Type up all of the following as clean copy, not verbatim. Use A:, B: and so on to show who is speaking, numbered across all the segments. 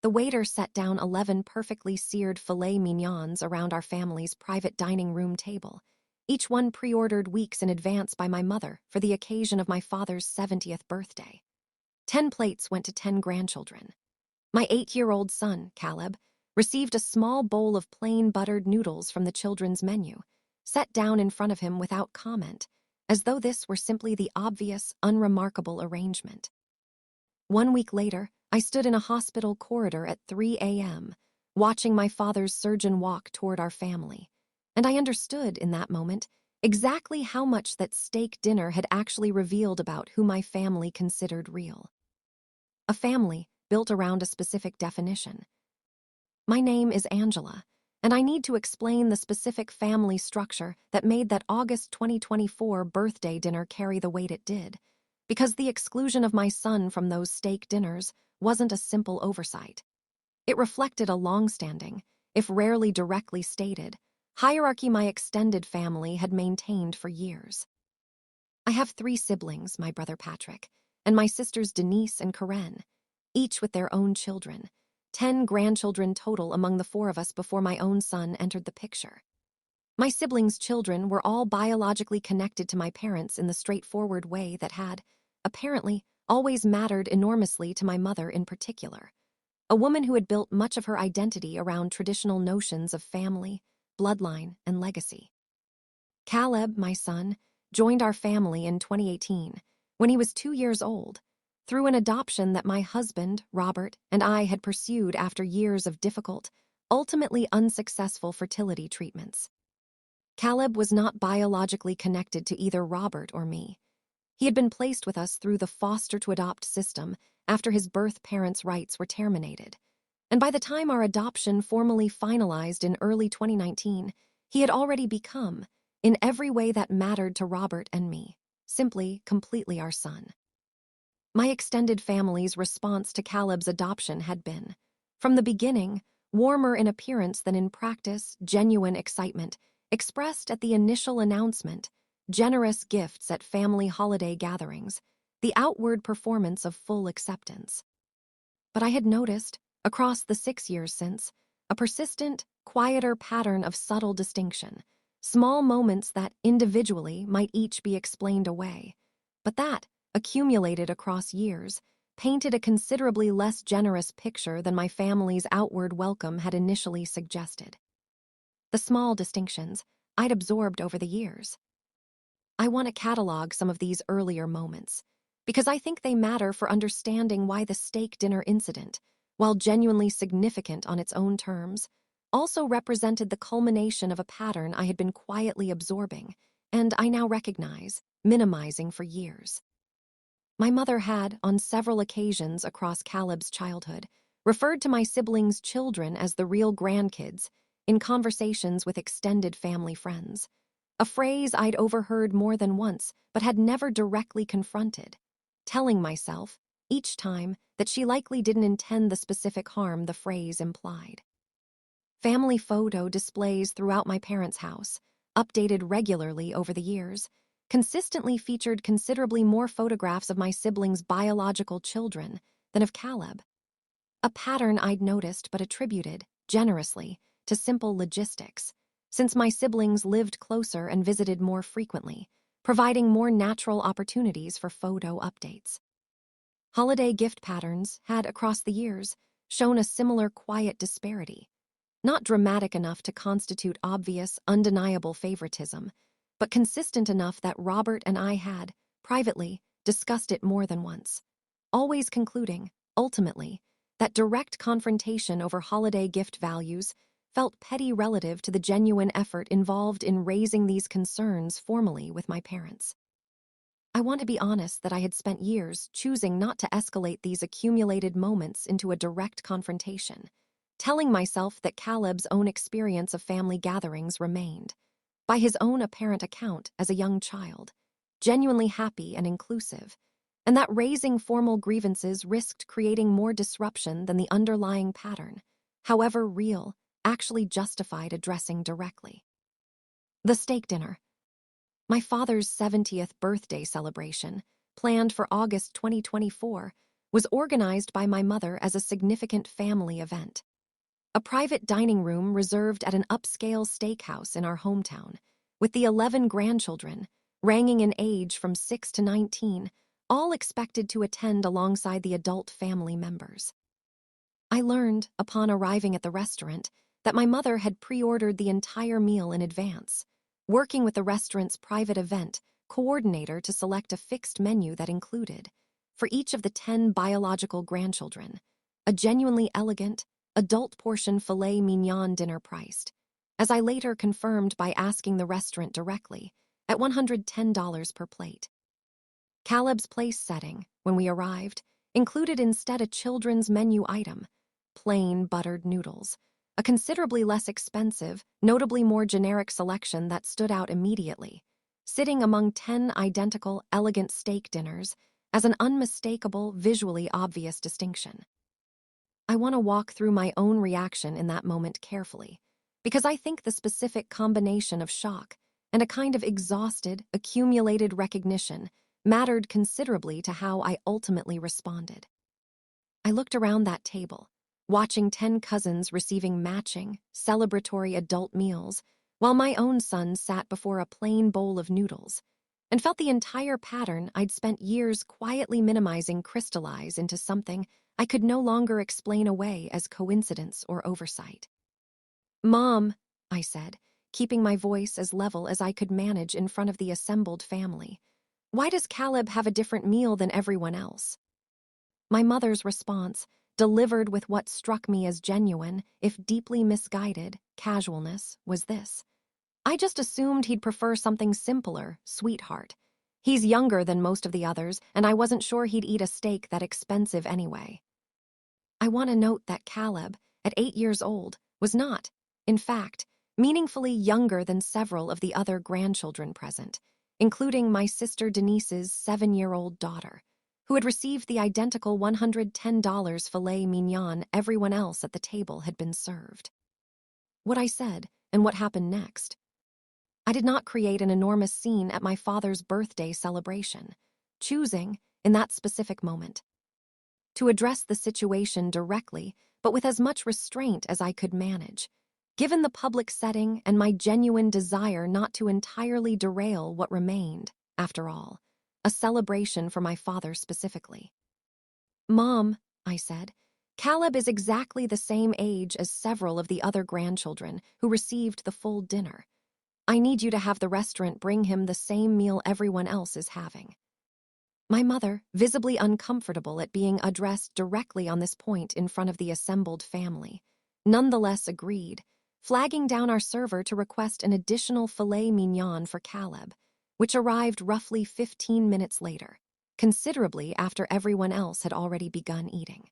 A: The waiter set down 11 perfectly seared filet mignons around our family's private dining room table, each one pre-ordered weeks in advance by my mother for the occasion of my father's 70th birthday. 10 plates went to 10 grandchildren. My 8-year-old son, Caleb, received a small bowl of plain buttered noodles from the children's menu, set down in front of him without comment, as though this were simply the obvious, unremarkable arrangement. 1 week later, I stood in a hospital corridor at 3 a.m., watching my father's surgeon walk toward our family, and I understood in that moment exactly how much that steak dinner had actually revealed about who my family considered real. A family built around a specific definition. My name is Angela, and I need to explain the specific family structure that made that August 2024 birthday dinner carry the weight it did, because the exclusion of my son from those steak dinners wasn't a simple oversight. It reflected a long-standing, if rarely directly stated, hierarchy my extended family had maintained for years. I have 3 siblings, my brother Patrick, and my sisters Denise and Karen, each with their own children, 10 grandchildren total among the 4 of us before my own son entered the picture. My siblings' children were all biologically connected to my parents in the straightforward way that had, apparently, always mattered enormously to my mother in particular, a woman who had built much of her identity around traditional notions of family, bloodline, and legacy. Caleb, my son, joined our family in 2018, when he was 2 years old, through an adoption that my husband, Robert, and I had pursued after years of difficult, ultimately unsuccessful fertility treatments. Caleb was not biologically connected to either Robert or me. He had been placed with us through the foster-to-adopt system after his birth parents' rights were terminated, and by the time our adoption formally finalized in early 2019, he had already become, in every way that mattered to Robert and me, simply, completely our son. My extended family's response to Caleb's adoption had been, from the beginning, warmer in appearance than in practice, genuine excitement, expressed at the initial announcement, generous gifts at family holiday gatherings, the outward performance of full acceptance. But I had noticed, across the 6 years since, a persistent, quieter pattern of subtle distinction, small moments that individually might each be explained away, but that, accumulated across years, painted a considerably less generous picture than my family's outward welcome had initially suggested. The small distinctions I'd absorbed over the years. I want to catalog some of these earlier moments, because I think they matter for understanding why the steak dinner incident, while genuinely significant on its own terms, also represented the culmination of a pattern I had been quietly absorbing, and I now recognize, minimizing for years. My mother had, on several occasions across Caleb's childhood, referred to my siblings' children as the real grandkids in conversations with extended family friends, a phrase I'd overheard more than once but had never directly confronted, telling myself, each time, that she likely didn't intend the specific harm the phrase implied. Family photo displays throughout my parents' house, updated regularly over the years, consistently featured considerably more photographs of my siblings' biological children than of Caleb. A pattern I'd noticed but attributed, generously, to simple logistics, since my siblings lived closer and visited more frequently, providing more natural opportunities for photo updates. Holiday gift patterns had, across the years, shown a similar quiet disparity, not dramatic enough to constitute obvious, undeniable favoritism, but consistent enough that Robert and I had, privately, discussed it more than once, always concluding, ultimately, that direct confrontation over holiday gift values felt petty relative to the genuine effort involved in raising these concerns formally with my parents. I want to be honest that I had spent years choosing not to escalate these accumulated moments into a direct confrontation, telling myself that Caleb's own experience of family gatherings remained, by his own apparent account as a young child, genuinely happy and inclusive, and that raising formal grievances risked creating more disruption than the underlying pattern, however real, actually justified addressing directly. The steak dinner. My father's 70th birthday celebration, planned for August 2024, was organized by my mother as a significant family event. A private dining room reserved at an upscale steakhouse in our hometown, with the 11 grandchildren, ranging in age from 6 to 19, all expected to attend alongside the adult family members. I learned, upon arriving at the restaurant, that my mother had pre-ordered the entire meal in advance, working with the restaurant's private event coordinator to select a fixed menu that included, for each of the 10 biological grandchildren, a genuinely elegant, adult portion filet mignon dinner priced, as I later confirmed by asking the restaurant directly, at $110 per plate. Caleb's place setting, when we arrived, included instead a children's menu item, plain buttered noodles, a considerably less expensive, notably more generic selection that stood out immediately, sitting among 10 identical, elegant steak dinners as an unmistakable, visually obvious distinction. I want to walk through my own reaction in that moment carefully, because I think the specific combination of shock and a kind of exhausted, accumulated recognition mattered considerably to how I ultimately responded. I looked around that table, watching 10 cousins receiving matching, celebratory adult meals, while my own son sat before a plain bowl of noodles, and felt the entire pattern I'd spent years quietly minimizing crystallize into something I could no longer explain away as coincidence or oversight. "Mom," I said, keeping my voice as level as I could manage in front of the assembled family, "why does Caleb have a different meal than everyone else?" My mother's response, delivered with what struck me as genuine, if deeply misguided, casualness, was this: "I just assumed he'd prefer something simpler, sweetheart. He's younger than most of the others, and I wasn't sure he'd eat a steak that expensive anyway." I want to note that Caleb, at 8 years old, was not, in fact, meaningfully younger than several of the other grandchildren present, including my sister Denise's 7-year-old daughter, who had received the identical $110 filet mignon everyone else at the table had been served. What I said, and what happened next. I did not create an enormous scene at my father's birthday celebration, choosing, in that specific moment, to address the situation directly, but with as much restraint as I could manage, given the public setting and my genuine desire not to entirely derail what remained, after all, a celebration for my father specifically. "Mom," I said, "Caleb is exactly the same age as several of the other grandchildren who received the full dinner. I need you to have the restaurant bring him the same meal everyone else is having." My mother, visibly uncomfortable at being addressed directly on this point in front of the assembled family, nonetheless agreed, flagging down our server to request an additional filet mignon for Caleb, which arrived roughly 15 minutes later, considerably after everyone else had already begun eating.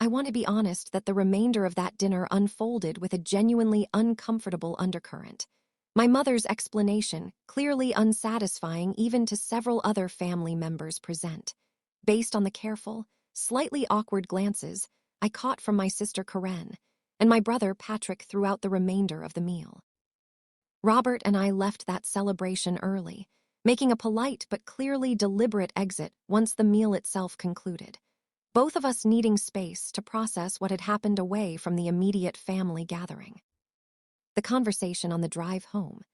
A: I want to be honest that the remainder of that dinner unfolded with a genuinely uncomfortable undercurrent. My mother's explanation, clearly unsatisfying even to several other family members present, based on the careful, slightly awkward glances I caught from my sister Karen and my brother Patrick throughout the remainder of the meal. Robert and I left that celebration early, making a polite but clearly deliberate exit once the meal itself concluded, both of us needing space to process what had happened away from the immediate family gathering. The conversation on the drive home.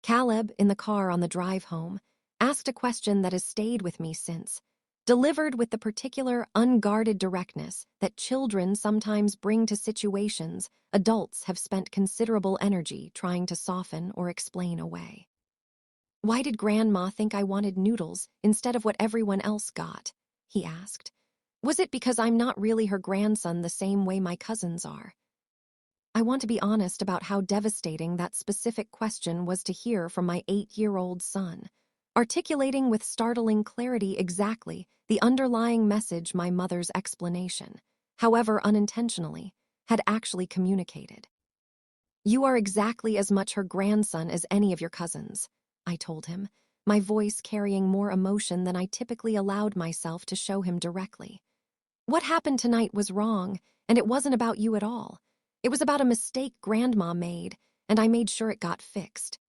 A: Caleb, in the car on the drive home, asked a question that has stayed with me since, delivered with the particular unguarded directness that children sometimes bring to situations adults have spent considerable energy trying to soften or explain away. "Why did Grandma think I wanted noodles instead of what everyone else got?" he asked. "Was it because I'm not really her grandson the same way my cousins are?" I want to be honest about how devastating that specific question was to hear from my 8-year-old son, articulating with startling clarity exactly the underlying message my mother's explanation, however unintentionally, had actually communicated. "You are exactly as much her grandson as any of your cousins," I told him, my voice carrying more emotion than I typically allowed myself to show him directly. "What happened tonight was wrong, and it wasn't about you at all. It was about a mistake Grandma made, and I made sure it got fixed."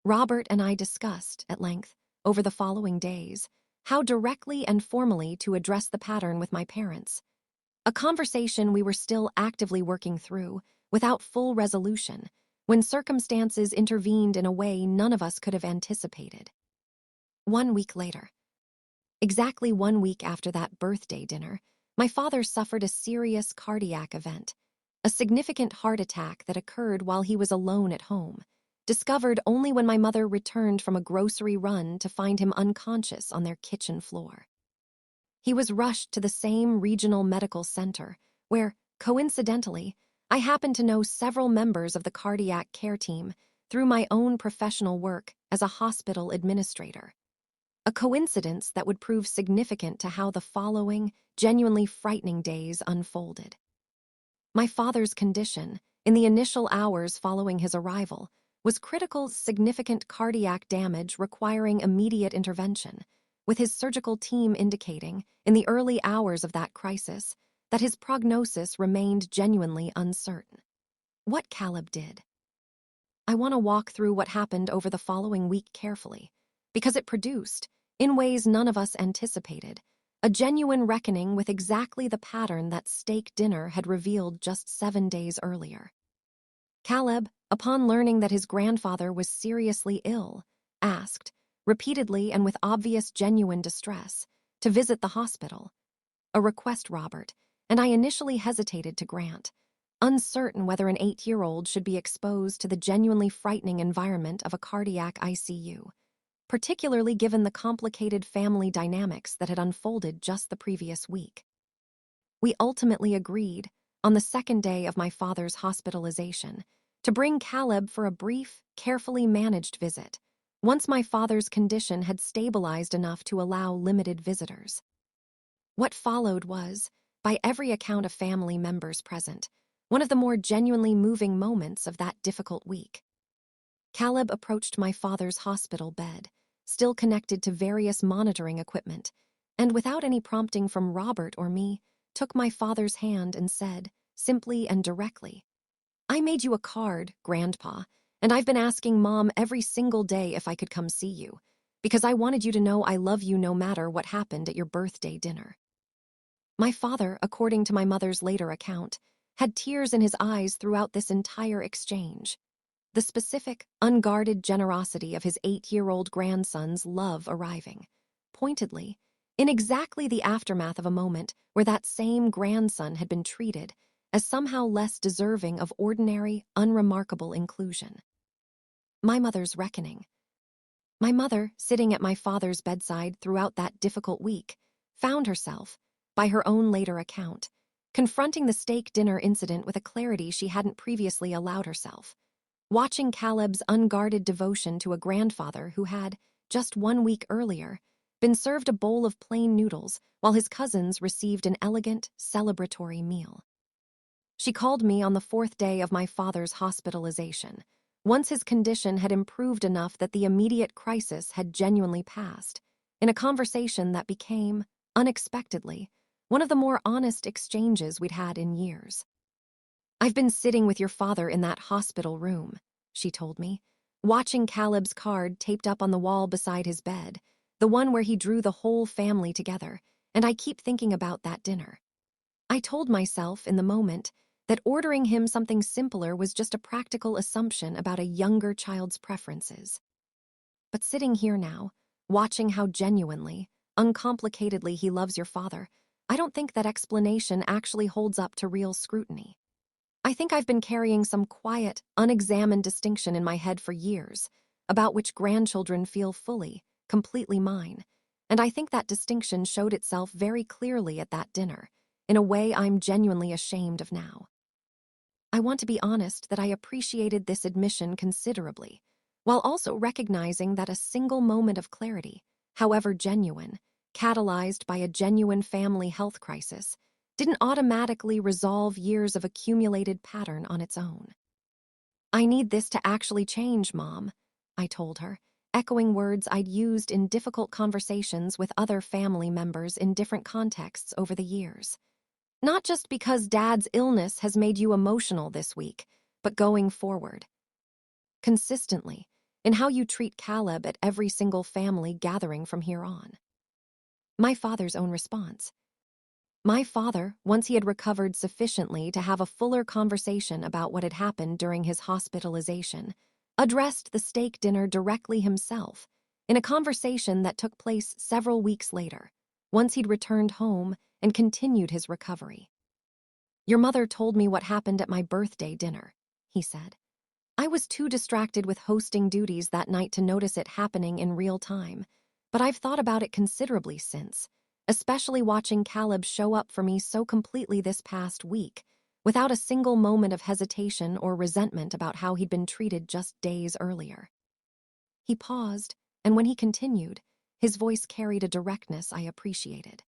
A: Robert and I discussed, at length, over the following days, how directly and formally to address the pattern with my parents. A conversation we were still actively working through, without full resolution, when circumstances intervened in a way none of us could have anticipated. 1 week later. Exactly 1 week after that birthday dinner, my father suffered a serious cardiac event, a significant heart attack that occurred while he was alone at home, discovered only when my mother returned from a grocery run to find him unconscious on their kitchen floor. He was rushed to the same regional medical center, where, coincidentally, I happened to know several members of the cardiac care team through my own professional work as a hospital administrator. A coincidence that would prove significant to how the following, genuinely frightening days unfolded. My father's condition, in the initial hours following his arrival, was critical, significant cardiac damage requiring immediate intervention, with his surgical team indicating, in the early hours of that crisis, that his prognosis remained genuinely uncertain. What Caleb did. I want to walk through what happened over the following week carefully, because it produced, in ways none of us anticipated, a genuine reckoning with exactly the pattern that steak dinner had revealed just 7 days earlier. Caleb, upon learning that his grandfather was seriously ill, asked, repeatedly and with obvious genuine distress, to visit the hospital. A request Robert, and I initially hesitated to grant, uncertain whether an 8-year-old should be exposed to the genuinely frightening environment of a cardiac ICU, particularly given the complicated family dynamics that had unfolded just the previous week. We ultimately agreed, on the second day of my father's hospitalization, to bring Caleb for a brief, carefully managed visit, once my father's condition had stabilized enough to allow limited visitors. What followed was, by every account of family members present, one of the more genuinely moving moments of that difficult week. Caleb approached my father's hospital bed, still connected to various monitoring equipment, and without any prompting from Robert or me, took my father's hand and said, simply and directly, "I made you a card, Grandpa, and I've been asking Mom every single day if I could come see you, because I wanted you to know I love you no matter what happened at your birthday dinner." My father, according to my mother's later account, had tears in his eyes throughout this entire exchange. The specific, unguarded generosity of his 8-year-old grandson's love arriving, pointedly, in exactly the aftermath of a moment where that same grandson had been treated as somehow less deserving of ordinary, unremarkable inclusion. My mother's reckoning. My mother, sitting at my father's bedside throughout that difficult week, found herself, by her own later account, confronting the steak dinner incident with a clarity she hadn't previously allowed herself. Watching Caleb's unguarded devotion to a grandfather who had, just 1 week earlier, been served a bowl of plain noodles while his cousins received an elegant, celebratory meal. She called me on the 4th day of my father's hospitalization, once his condition had improved enough that the immediate crisis had genuinely passed, in a conversation that became, unexpectedly, one of the more honest exchanges we'd had in years. "I've been sitting with your father in that hospital room," she told me, watching Caleb's card taped up on the wall beside his bed, the one where he drew the whole family together, and I keep thinking about that dinner. I told myself in the moment that ordering him something simpler was just a practical assumption about a younger child's preferences. But sitting here now, watching how genuinely, uncomplicatedly he loves your father, I don't think that explanation actually holds up to real scrutiny. I think I've been carrying some quiet, unexamined distinction in my head for years, about which grandchildren feel fully, completely mine, and I think that distinction showed itself very clearly at that dinner, in a way I'm genuinely ashamed of now. I want to be honest that I appreciated this admission considerably, while also recognizing that a single moment of clarity, however genuine, catalyzed by a genuine family health crisis, didn't automatically resolve years of accumulated pattern on its own. "I need this to actually change, Mom," I told her, echoing words I'd used in difficult conversations with other family members in different contexts over the years. "Not just because Dad's illness has made you emotional this week, but going forward. Consistently, in how you treat Caleb at every single family gathering from here on." My father's own response. My father, once he had recovered sufficiently to have a fuller conversation about what had happened during his hospitalization, addressed the steak dinner directly himself, in a conversation that took place several weeks later, once he'd returned home and continued his recovery. "Your mother told me what happened at my birthday dinner," he said. "I was too distracted with hosting duties that night to notice it happening in real time, but I've thought about it considerably since, especially watching Caleb show up for me so completely this past week, without a single moment of hesitation or resentment about how he'd been treated just days earlier." He paused, and when he continued, his voice carried a directness I appreciated.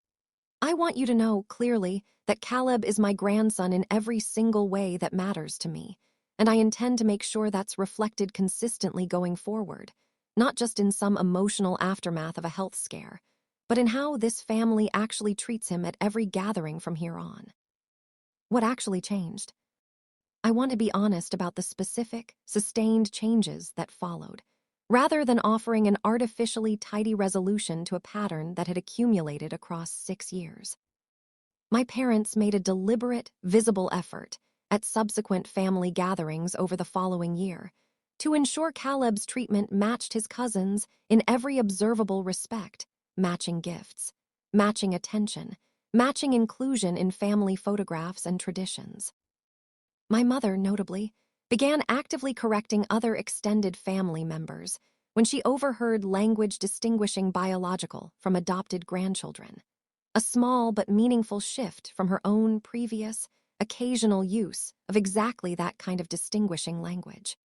A: "I want you to know, clearly, that Caleb is my grandson in every single way that matters to me, and I intend to make sure that's reflected consistently going forward, not just in some emotional aftermath of a health scare, but in how this family actually treats him at every gathering from here on." What actually changed? I want to be honest about the specific, sustained changes that followed, rather than offering an artificially tidy resolution to a pattern that had accumulated across 6 years. My parents made a deliberate, visible effort at subsequent family gatherings over the following year to ensure Caleb's treatment matched his cousins in every observable respect: matching gifts, matching attention, matching inclusion in family photographs and traditions. My mother, notably, began actively correcting other extended family members when she overheard language distinguishing biological from adopted grandchildren, a small but meaningful shift from her own previous, occasional use of exactly that kind of distinguishing language.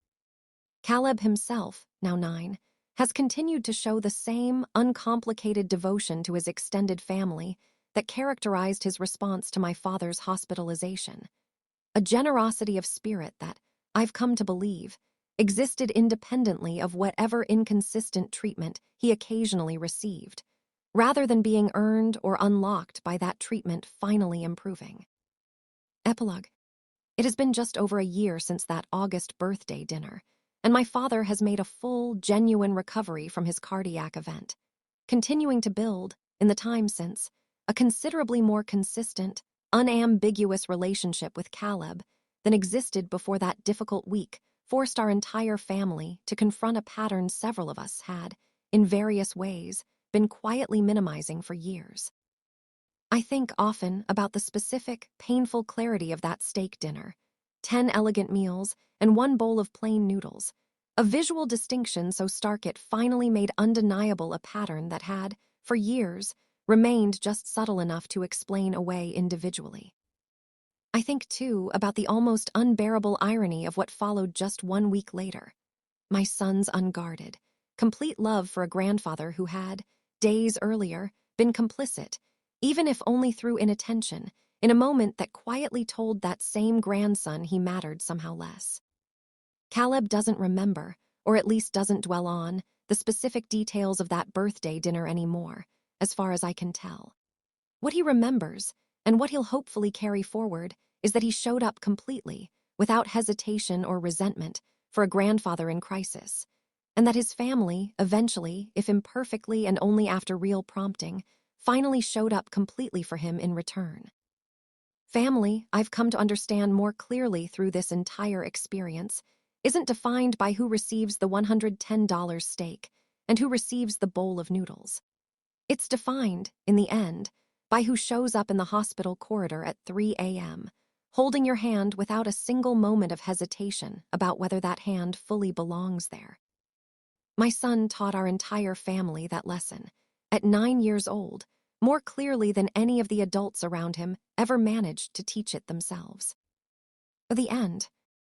A: Caleb himself, now 9, has continued to show the same uncomplicated devotion to his extended family that characterized his response to my father's hospitalization, a generosity of spirit that, I've come to believe, existed independently of whatever inconsistent treatment he occasionally received, rather than being earned or unlocked by that treatment finally improving. Epilogue. It has been just over a year since that August birthday dinner, and my father has made a full, genuine recovery from his cardiac event, continuing to build, in the time since, a considerably more consistent, unambiguous relationship with Caleb than existed before that difficult week forced our entire family to confront a pattern several of us had, in various ways, been quietly minimizing for years. I think often about the specific, painful clarity of that steak dinner: 10 elegant meals and 1 bowl of plain noodles, a visual distinction so stark it finally made undeniable a pattern that had, for years, remained just subtle enough to explain away individually. I think, too, about the almost unbearable irony of what followed just 1 week later: my son's unguarded, complete love for a grandfather who had, days earlier, been complicit, even if only through inattention, in a moment that quietly told that same grandson he mattered somehow less. Caleb doesn't remember, or at least doesn't dwell on, the specific details of that birthday dinner anymore, as far as I can tell. What he remembers, and what he'll hopefully carry forward, is that he showed up completely, without hesitation or resentment, for a grandfather in crisis, and that his family, eventually, if imperfectly and only after real prompting, finally showed up completely for him in return. Family, I've come to understand more clearly through this entire experience, isn't defined by who receives the $110 steak and who receives the bowl of noodles. It's defined, in the end, by who shows up in the hospital corridor at 3 a.m., holding your hand without a single moment of hesitation about whether that hand fully belongs there. My son taught our entire family that lesson, at 9 years old, more clearly than any of the adults around him ever managed to teach it themselves. At the end,